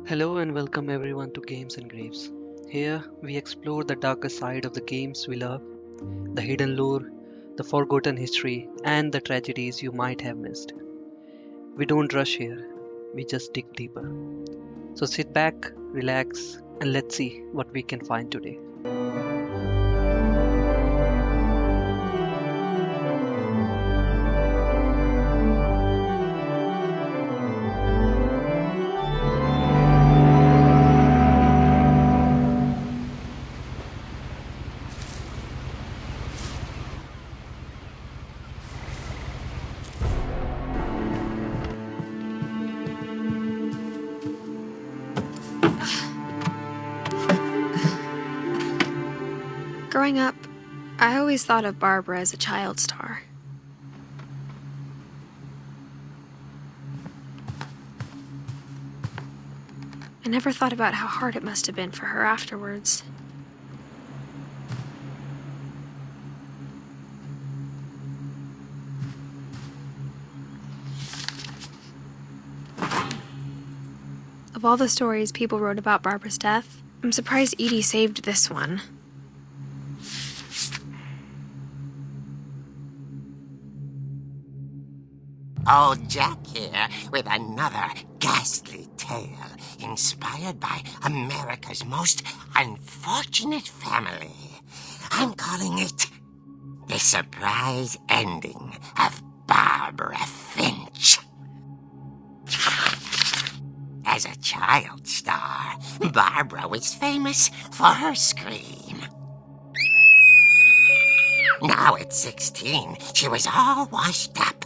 Hello and welcome everyone to Games and Graves. Here we explore the darker side of the games we love, the hidden lore, the forgotten history, and the tragedies you might have missed. We don't rush here, we just dig deeper. So sit back, relax, and let's see what we can find today. Growing up, I always thought of Barbara as a child star. I never thought about how hard it must have been for her afterwards. Of all the stories people wrote about Barbara's death, I'm surprised Edith saved this one. Old Jack here with another ghastly tale inspired by America's most unfortunate family. I'm calling it The Surprise Ending of Barbara Finch. As a child star, Barbara was famous for her scream. Now at 16, she was all washed up.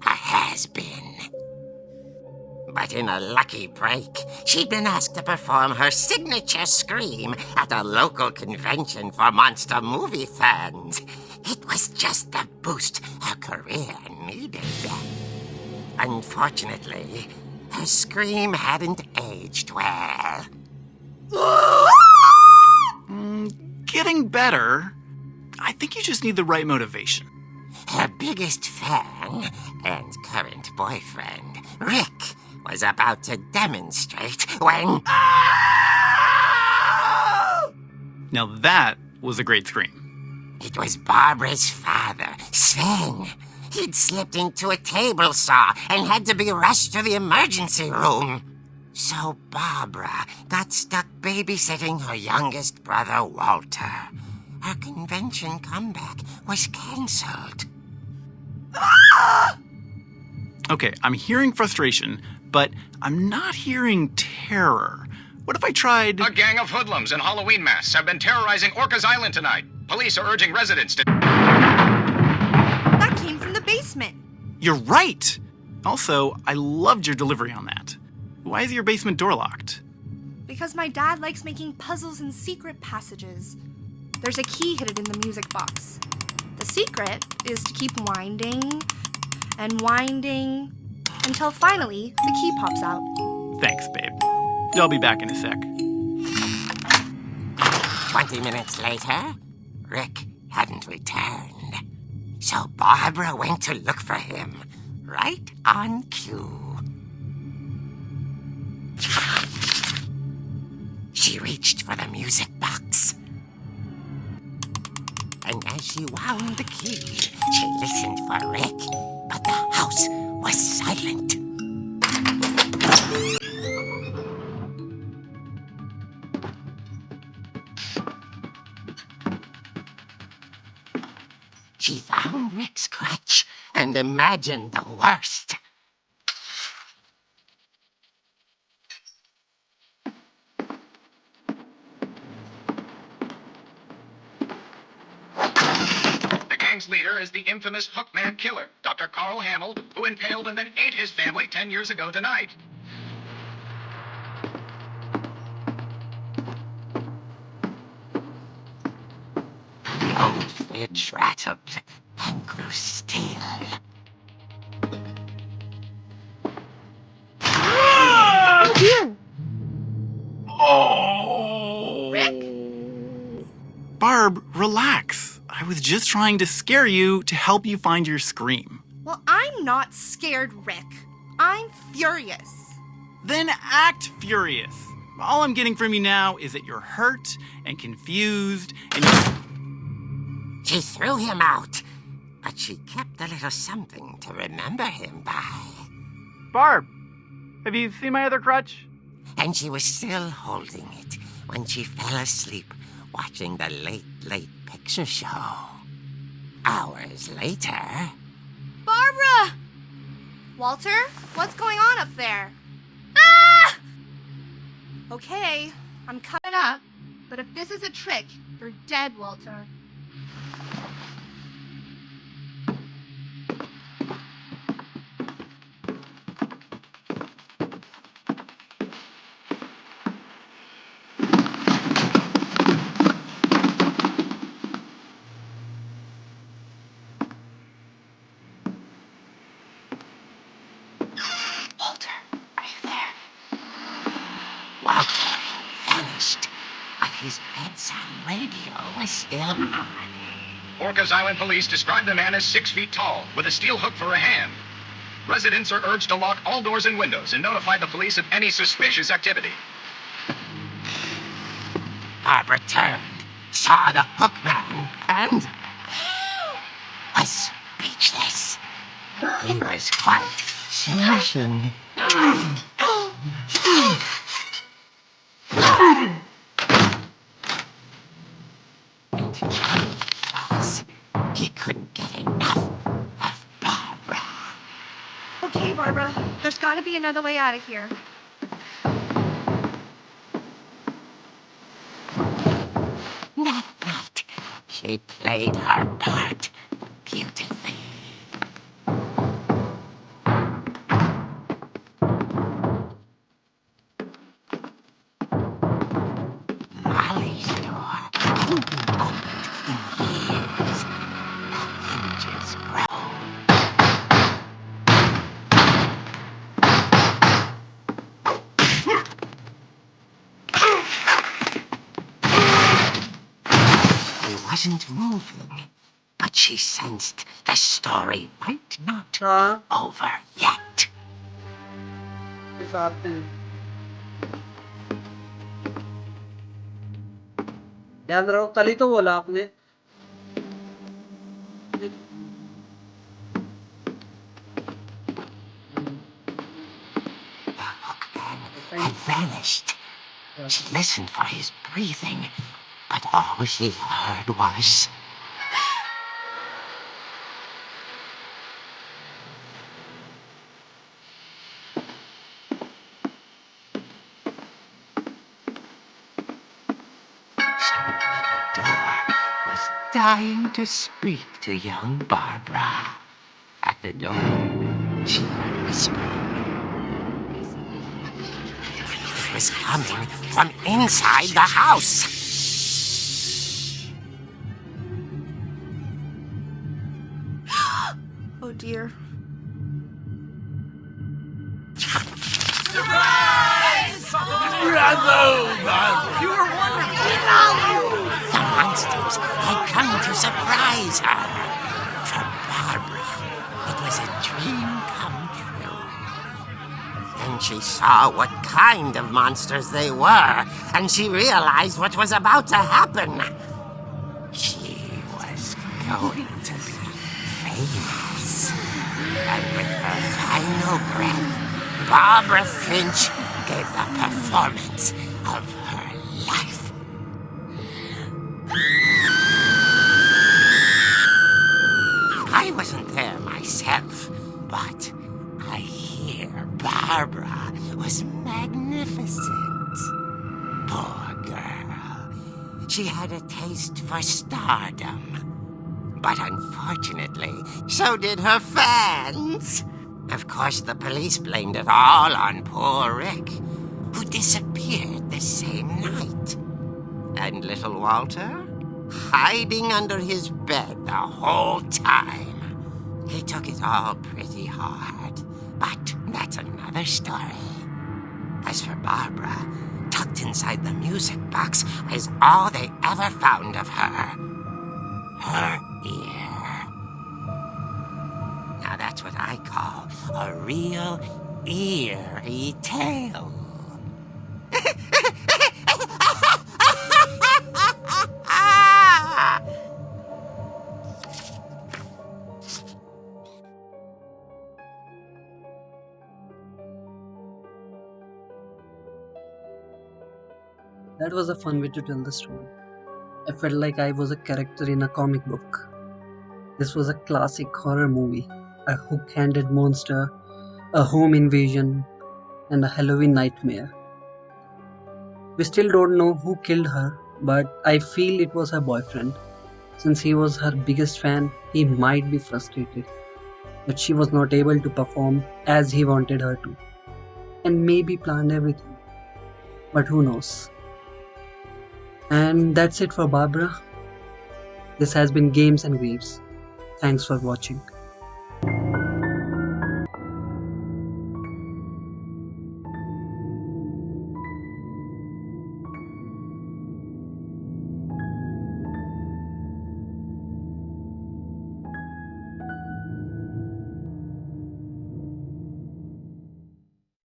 A has-been. But in a lucky break, she'd been asked to perform her signature scream at a local convention for monster movie fans. It was just the boost her career needed. Unfortunately, her scream hadn't aged well. Getting better. I think you just need the right motivation. Her biggest fan and current boyfriend, Rick, was about to demonstrate when... Now that was a great scream. It was Barbara's father, Sven. He'd slipped into a table saw and had to be rushed to the emergency room. So Barbara got stuck babysitting her youngest brother, Walter. Her convention comeback was cancelled. Okay, I'm hearing frustration, but I'm not hearing terror. What if I tried... A gang of hoodlums in Halloween masks have been terrorizing Orcas Island tonight. Police are urging residents to... That came from the basement. You're right! Also, I loved your delivery on that. Why is your basement door locked? Because my dad likes making puzzles and secret passages. There's a key hidden in the music box. The secret is to keep winding and winding until finally the key pops out. Thanks, babe. I'll be back in a sec. 20 minutes later, Rick hadn't returned. So Barbara went to look for him, right on cue. She reached for the music box. And as she wound the key, she listened for Rick, but the house was silent. She found Rick's crutch and imagined the worst. The gang's leader is the infamous Hookman Killer, Dr. Carl Hamill, who impaled and then ate his family 10 years ago tonight. The old fridge rattled and grew still. Barb, relax. I was just trying to scare you to help you find your scream. Well, I'm not scared, Rick. I'm furious. Then act furious. All I'm getting from you now is that you're hurt and confused and She threw him out, but she kept a little something to remember him by. Barb, have you seen my other crutch? And she was still holding it when she fell asleep watching the late picture show. Hours later... Barbara! Walter, what's going on up there? Ah! Okay, I'm coming up, but if this is a trick, you're dead, Walter. Walter, are you there? Walter vanished, but his bedside radio was still on. Orcas Island police describe the man as 6 feet tall, with a steel hook for a hand. Residents are urged to lock all doors and windows and notify the police of any suspicious activity. Barbara turned, saw the hookman, and was speechless. He was quite smashing. He couldn't get enough of Barbara. Okay, Barbara, there's gotta be another way out of here. That night, she played her part beautifully. Molly's door opened in years. The hinges broke. He wasn't moving, but she sensed the story might not be over yet. Sa atin. Yan raw talito, wala ako eh. The hookman had vanished. She listened for his breathing, but all she heard was... The door was dying to speak to young Barbara. At the door, she heard whispering. It was coming from inside the house. Oh dear. The monsters had come to surprise her. For Barbara, it was a dream come true. Then she saw what kind of monsters they were, and she realized what was about to happen. She was going to be famous. And with her final breath, Barbara Finch gave the performance of her life. I wasn't there myself, but I hear Barbara was magnificent. Poor girl. She had a taste for stardom. But unfortunately, so did her fans. Of course, the police blamed it all on poor Rick, who disappeared the same night. And little Walter? Hiding under his bed the whole time. He took it all pretty hard, but that's another story. As for Barbara, tucked inside the music box was all they ever found of her. Her ear. Now that's what I call a real eerie tale. That was a fun way to tell the story. I felt like I was a character in a comic book. This was a classic horror movie. A hook-handed monster, a home invasion, and a Halloween nightmare. We still don't know who killed her, but I feel it was her boyfriend. Since he was her biggest fan, he might be frustrated that she was not able to perform as he wanted her to, and maybe planned everything. But who knows? And that's it for Barbara. This has been Games and Graves. Thanks for watching.